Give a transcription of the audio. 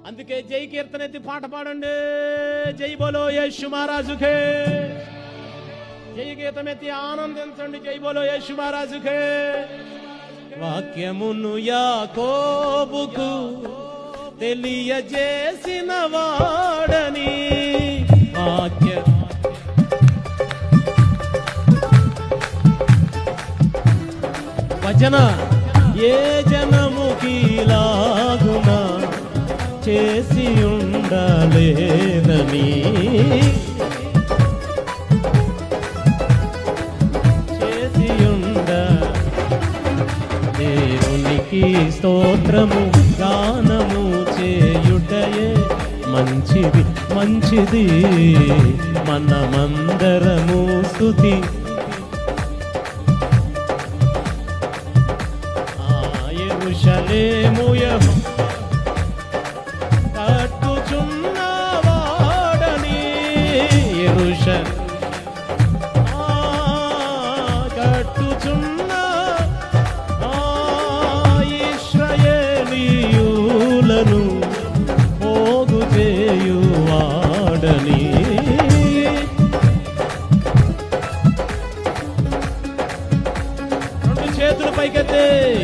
అందుకే జై కీర్తన ఎత్తి పాట పాడండి. జై బోలో యేసు మహారాజుకే. జై గీతం ఎత్తి ఆనందించండి. జై బోలో యేసు మహారాజుకే. వాక్యమును యాకోబుకు తెలియజేసిన వాడని వాక్య వచన ఏ జనముకి లాగున చేసి ఉండలేదని చేసి ఉండ దేవునికి స్తోత్రము గానము చేయుటయే మంచిది మంచిది. మనమందరము స్తుతి యెరూషలేము కట్టుచున్నవాడని కట్టుచున్న